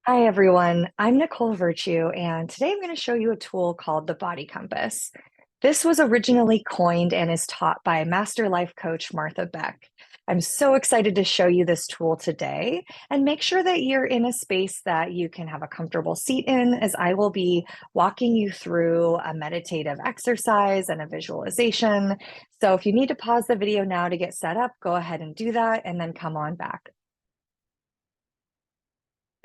Hi, everyone. I'm Nicole Virtue, and today I'm going to show you a tool called the Body Compass. This was originally coined and is taught by Master Life Coach Martha Beck. I'm so excited to show you this tool today and make sure that you're in a space that you can have a comfortable seat in, as I will be walking you through a meditative exercise and a visualization. So if you need to pause the video now to get set up, go ahead and do that and then come on back.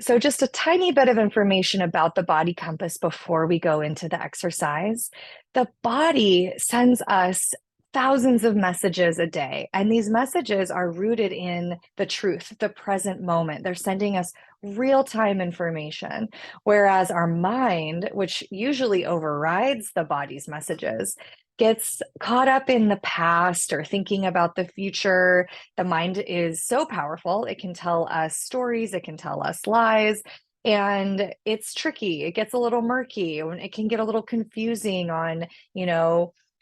So just a tiny bit of information about the body compass before we go into the exercise. The body sends us thousands of messages a day, and these messages are rooted in the truth, the present moment. They're sending us real-time information, whereas our mind, which usually overrides the body's messages, gets caught up in the past or thinking about the future. The mind is so powerful. It can tell us stories, it can tell us lies, and it's tricky. It gets a little murky and it can get a little confusing on,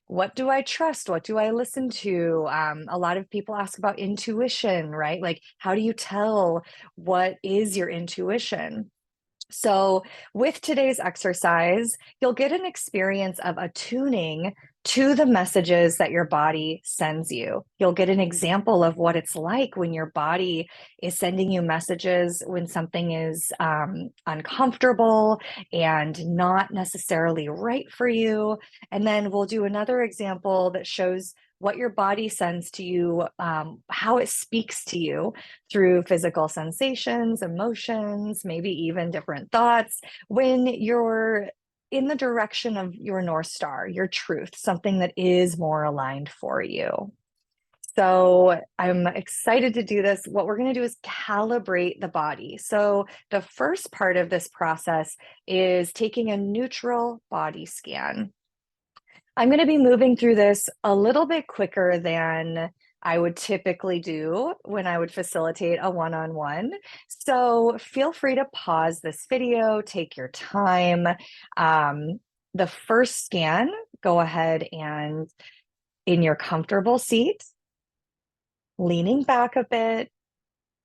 what do I trust? What do I listen to? A lot of people ask about intuition, right? Like, how do you tell what is your intuition? So, with today's exercise, you'll get an experience of attuning to the messages that your body sends you. You'll get an example of what it's like when your body is sending you messages when something is uncomfortable and not necessarily right for you. And then we'll do another example that shows what your body sends to you, how it speaks to you through physical sensations, emotions, maybe even different thoughts when you're in the direction of your North Star, your truth, something that is more aligned for you. So I'm excited to do this. What we're going to do is calibrate the body. So the first part of this process is taking a neutral body scan. I'm going to be moving through this a little bit quicker than I would typically do when I would facilitate a one-on-one. So feel free to pause this video, take your time. The first scan, go ahead and in your comfortable seat, leaning back a bit,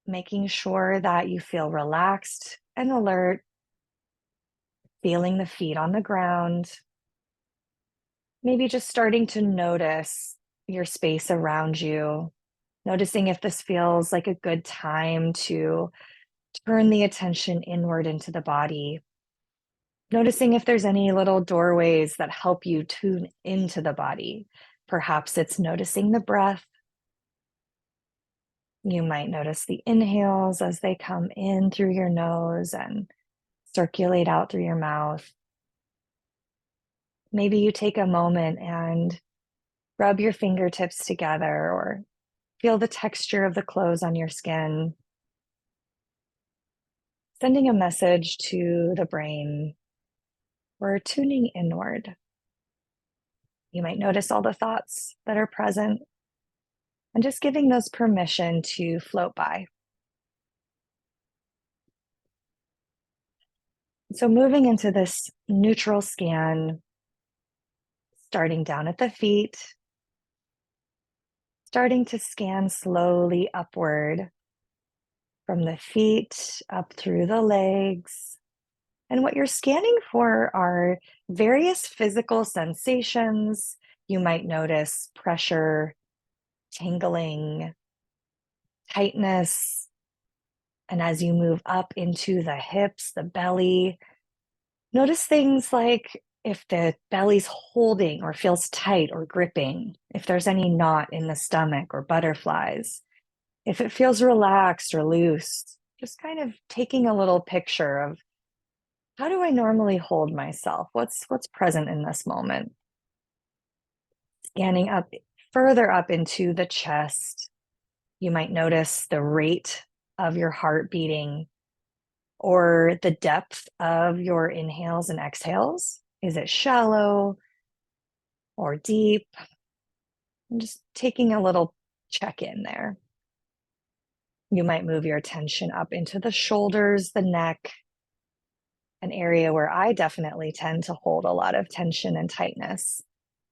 making sure that you feel relaxed and alert, feeling the feet on the ground. Maybe just starting to notice your space around you, noticing if this feels like a good time to turn the attention inward into the body, noticing if there's any little doorways that help you tune into the body. Perhaps it's noticing the breath. You might notice the inhales as they come in through your nose and circulate out through your mouth. Maybe you take a moment and rub your fingertips together or feel the texture of the clothes on your skin, sending a message to the brain. We're tuning inward. You might notice all the thoughts that are present and just giving those permission to float by. So moving into this neutral scan, starting down at the feet, starting to scan slowly upward from the feet up through the legs. And what you're scanning for are various physical sensations. You might notice pressure, tingling, tightness. And as you move up into the hips, the belly, notice things like if the belly's holding or feels tight or gripping, if there's any knot in the stomach or butterflies, if it feels relaxed or loose, just kind of taking a little picture of how do I normally hold myself? What's present in this moment? Scanning up further up into the chest, you might notice the rate of your heart beating or the depth of your inhales and exhales. Is it shallow or deep? I'm just taking a little check in there. You might move your attention up into the shoulders, the neck, an area where I definitely tend to hold a lot of tension and tightness.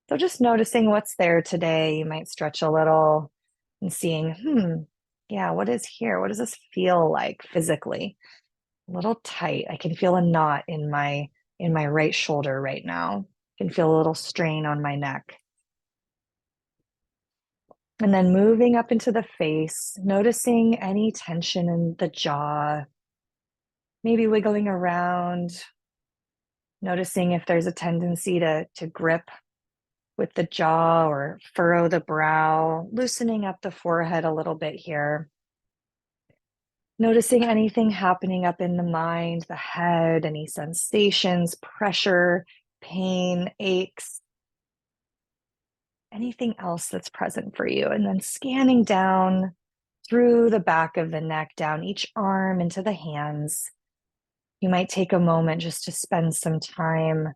So just noticing what's there today. You might stretch a little and seeing, yeah, what is here? What does this feel like physically? a little tight. I can feel a knot in my right shoulder right now. I can feel a little strain on my neck. And then moving up into the face, noticing any tension in the jaw, maybe wiggling around, noticing if there's a tendency to grip with the jaw or furrow the brow, loosening up the forehead a little bit here. Noticing anything happening up in the mind, the head, any sensations, pressure, pain, aches, anything else that's present for you. And then scanning down through the back of the neck, down each arm into the hands. You might take a moment just to spend some time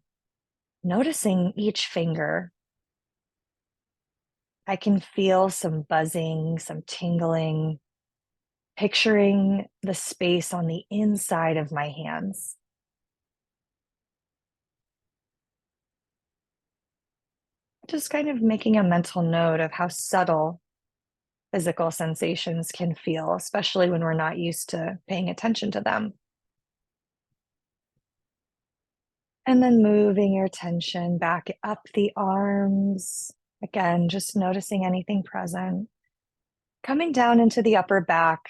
noticing each finger. I can feel some buzzing, some tingling, picturing the space on the inside of my hands. Just kind of making a mental note of how subtle physical sensations can feel, especially when we're not used to paying attention to them. And then moving your attention back up the arms. Again, just noticing anything present. Coming down into the upper back,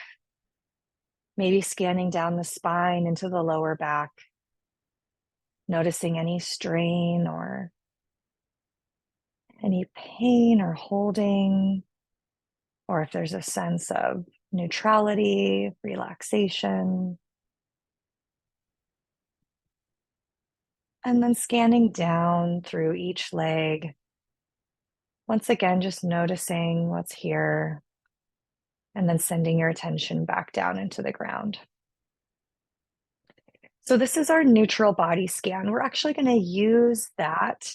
maybe scanning down the spine into the lower back, noticing any strain or any pain or holding, or if there's a sense of neutrality, relaxation. And then scanning down through each leg. Once again, just noticing what's here, and then sending your attention back down into the ground. So this is our neutral body scan. We're actually going to use that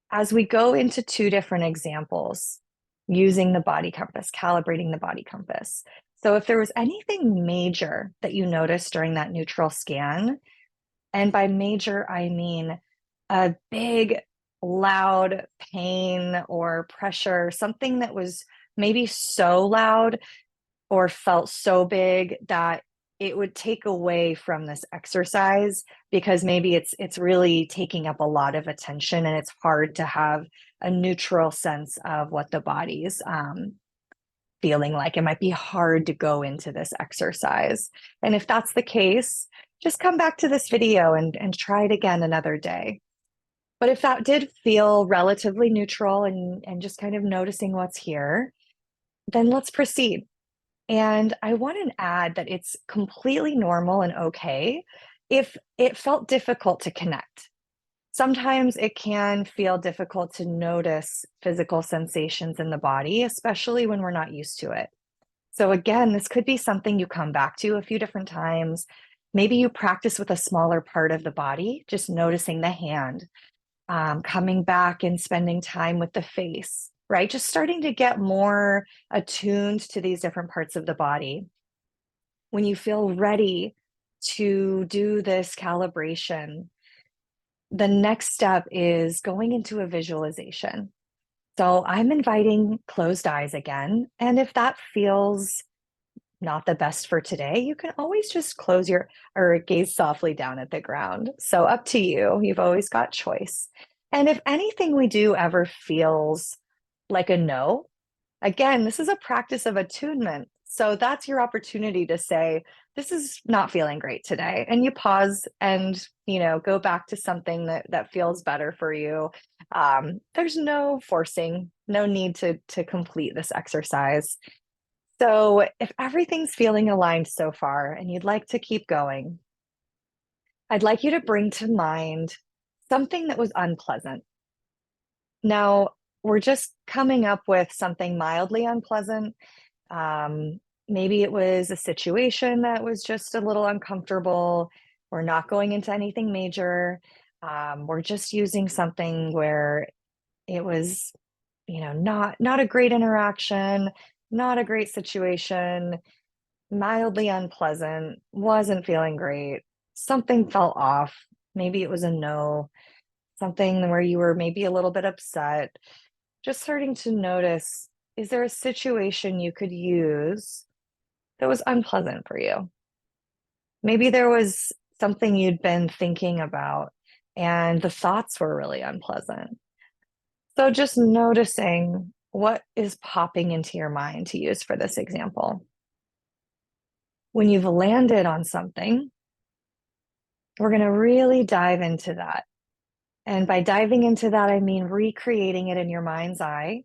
as we go into two different examples using the body compass, calibrating the body compass. So if there was anything major that you noticed during that neutral scan, and by major, I mean a big, loud pain or pressure, something that was maybe so loud or felt so big that it would take away from this exercise, because maybe it's really taking up a lot of attention and it's hard to have a neutral sense of what the body's feeling like. It might be hard to go into this exercise. And if that's the case, just come back to this video and try it again another day. But if that did feel relatively neutral and just kind of noticing what's here, then let's proceed. And I want to add that it's completely normal and okay if it felt difficult to connect. Sometimes it can feel difficult to notice physical sensations in the body, especially when we're not used to it. So again, this could be something you come back to a few different times. Maybe you practice with a smaller part of the body, just noticing the hand, coming back and spending time with the face, right? Just starting to get more attuned to these different parts of the body. When you feel ready to do this calibration, the next step is going into a visualization. So I'm inviting closed eyes again. And if that feels not the best for today, you can always just close your or gaze softly down at the ground. So up to you. You've always got choice. And if anything we do ever feels like a no, again, this is a practice of attunement. So that's your opportunity to say, this is not feeling great today. And you pause and, go back to something that feels better for you. There's no forcing, no need to complete this exercise. So if everything's feeling aligned so far and you'd like to keep going, I'd like you to bring to mind something that was unpleasant. Now, we're just coming up with something mildly unpleasant. Maybe it was a situation that was just a little uncomfortable. We're not going into anything major. We're just using something where it was, not a great interaction, not a great situation, mildly unpleasant, wasn't feeling great. Something felt off. Maybe it was a no, something where you were maybe a little bit upset. Just starting to notice, is there a situation you could use that was unpleasant for you? Maybe there was something you'd been thinking about and the thoughts were really unpleasant. So just noticing what is popping into your mind, to use for this example. When you've landed on something, we're going to really dive into that. And by diving into that, I mean recreating it in your mind's eye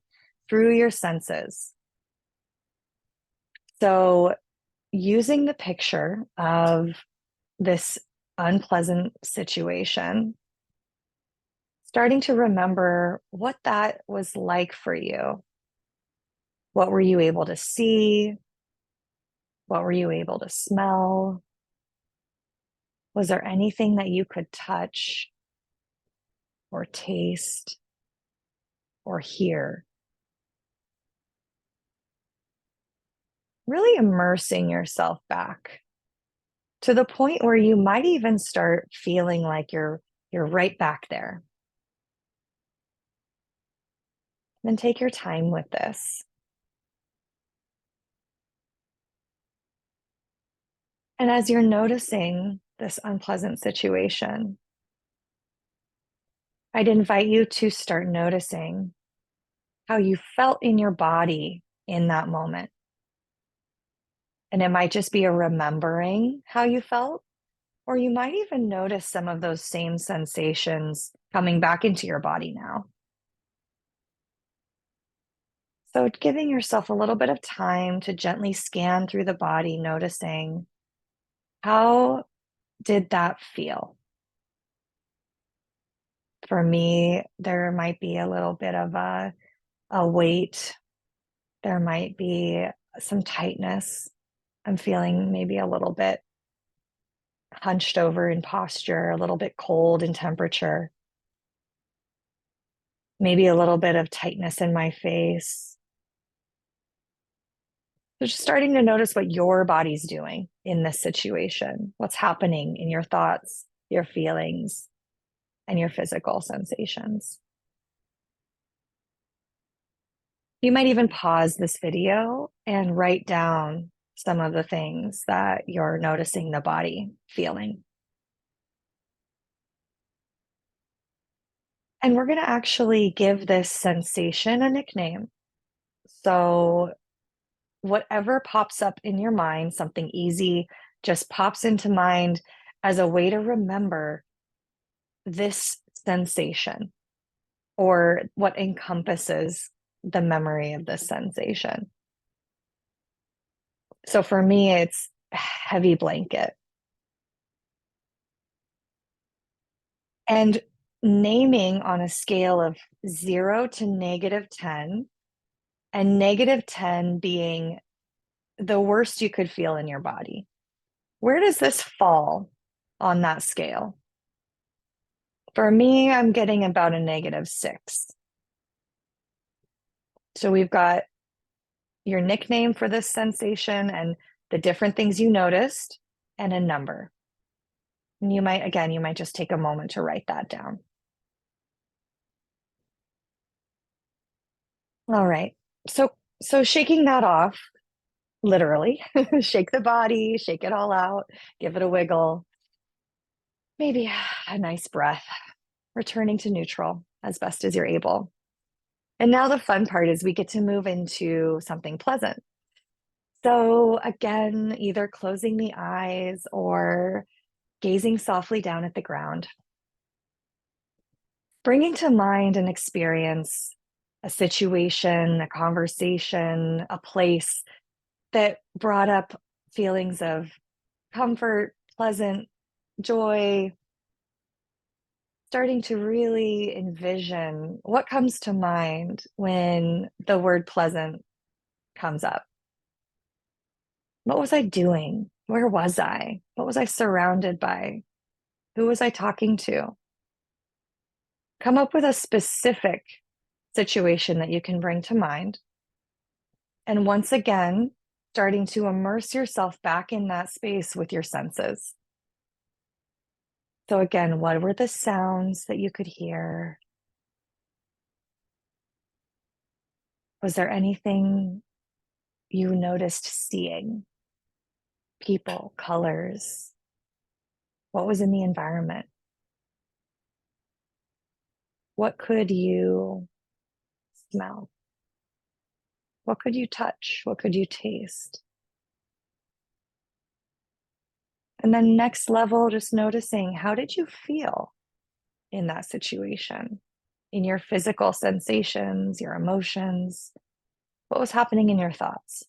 through your senses. So using the picture of this unpleasant situation, starting to remember what that was like for you. What were you able to see? What were you able to smell? Was there anything that you could touch or taste or hear? Really immersing yourself back to the point where you might even start feeling like you're right back there. Then take your time with this. And as you're noticing this unpleasant situation, I'd invite you to start noticing how you felt in your body in that moment. And it might just be a remembering how you felt, or you might even notice some of those same sensations coming back into your body now. So, giving yourself a little bit of time to gently scan through the body, noticing how did that feel? For me, there might be a little bit of a weight, there might be some tightness. I'm feeling maybe a little bit hunched over in posture, a little bit cold in temperature, maybe a little bit of tightness in my face. So just starting to notice what your body's doing in this situation, what's happening in your thoughts, your feelings, and your physical sensations. You might even pause this video and write down some of the things that you're noticing the body feeling. And we're going to actually give this sensation a nickname. So, whatever pops up in your mind, something easy just pops into mind as a way to remember this sensation or what encompasses the memory of this sensation. So for me, it's heavy blanket. And naming on a scale of 0 to -10, and -10 being the worst you could feel in your body. Where does this fall on that scale? For me, I'm getting about a -6. So we've got your nickname for this sensation and the different things you noticed and a number. And you might just take a moment to write that down. All right. So shaking that off, literally, shake the body, shake it all out, give it a wiggle. Maybe a nice breath, returning to neutral as best as you're able. And now the fun part is we get to move into something pleasant. So again, either closing the eyes or gazing softly down at the ground, bringing to mind an experience, a situation, a conversation, a place that brought up feelings of comfort, pleasant, joy, starting to really envision what comes to mind when the word pleasant comes up. What was I doing? Where was I? What was I surrounded by? Who was I talking to? Come up with a specific situation that you can bring to mind. And once again, starting to immerse yourself back in that space with your senses. So, again, what were the sounds that you could hear? Was there anything you noticed seeing? People, colors, What was in the environment? What could you smell? What could you touch? What could you taste? And then next level, just noticing, how did you feel in that situation? In your physical sensations, your emotions? What was happening in your thoughts?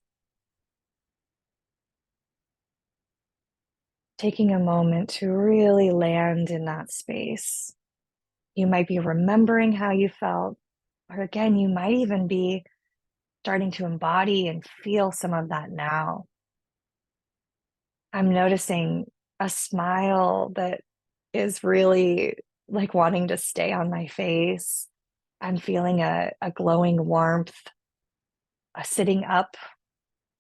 Taking a moment to really land in that space. You might be remembering how you felt, or again, you might even be starting to embody and feel some of that now. I'm noticing a smile that is really like wanting to stay on my face. I'm feeling a glowing warmth, a sitting up,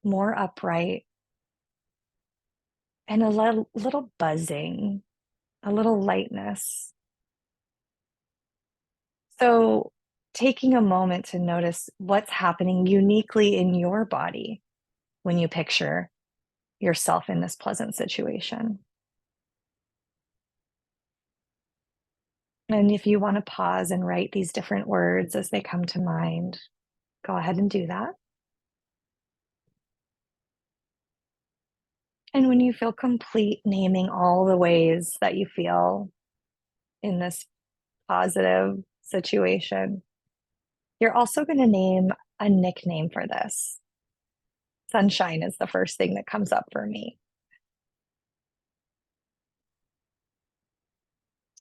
more upright, and a little buzzing, a little lightness. So, taking a moment to notice what's happening uniquely in your body when you picture yourself in this pleasant situation. And if you want to pause and write these different words as they come to mind, go ahead and do that. And when you feel complete, naming all the ways that you feel in this positive situation, you're also going to name a nickname for this. Sunshine is the first thing that comes up for me.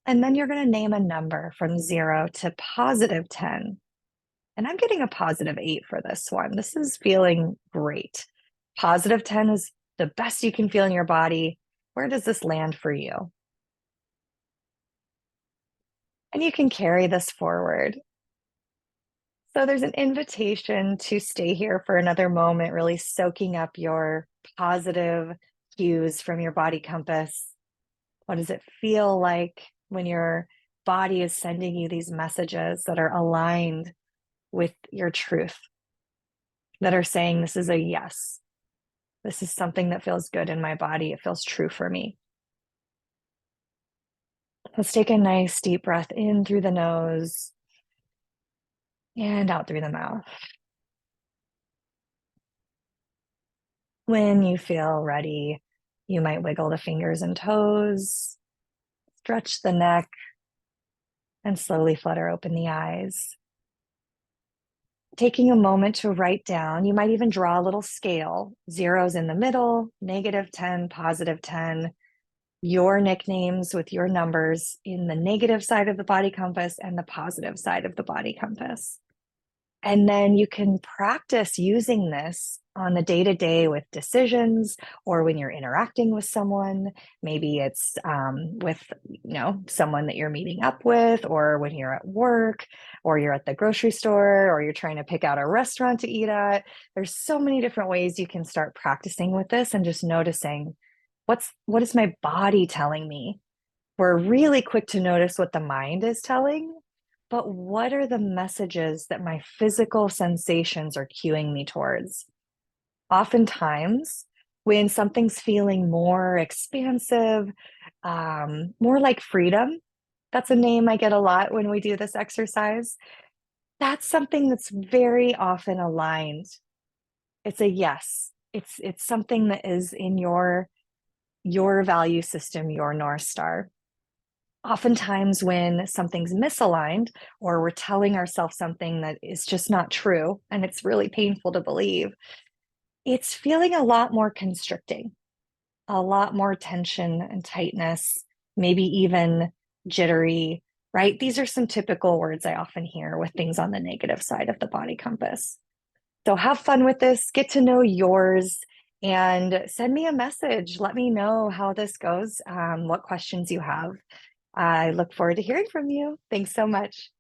And then you're going to name a number from 0 to positive 10. And I'm getting a positive 8 for this one. This is feeling great. Positive 10 is the best you can feel in your body. Where does this land for you? And you can carry this forward. So there's an invitation to stay here for another moment, really soaking up your positive cues from your body compass. What does it feel like when your body is sending you these messages that are aligned with your truth, that are saying, this is a yes. This is something that feels good in my body. It feels true for me. Let's take a nice deep breath in through the nose and out through the mouth. When you feel ready, you might wiggle the fingers and toes, stretch the neck, and slowly flutter open the eyes. Taking a moment to write down, you might even draw a little scale, zeros in the middle, negative 10, positive 10, your nicknames with your numbers in the negative side of the body compass and the positive side of the body compass. And then you can practice using this on the day to day with decisions or when you're interacting with someone. Maybe it's with someone that you're meeting up with, or when you're at work, or you're at the grocery store, or you're trying to pick out a restaurant to eat at. There's so many different ways you can start practicing with this and just noticing what is my body telling me. We're really quick to notice what the mind is telling, but what are the messages that my physical sensations are cueing me towards? Oftentimes, when something's feeling more expansive, more like freedom, that's a name I get a lot when we do this exercise. That's something that's very often aligned. It's a yes. It's something that is in your value system, your North Star. Oftentimes when something's misaligned or we're telling ourselves something that is just not true and it's really painful to believe, it's feeling a lot more constricting, a lot more tension and tightness, maybe even jittery, right? These are some typical words I often hear with things on the negative side of the body compass. So have fun with this, get to know yours, and send me a message. Let me know how this goes, what questions you have. I look forward to hearing from you. Thanks so much.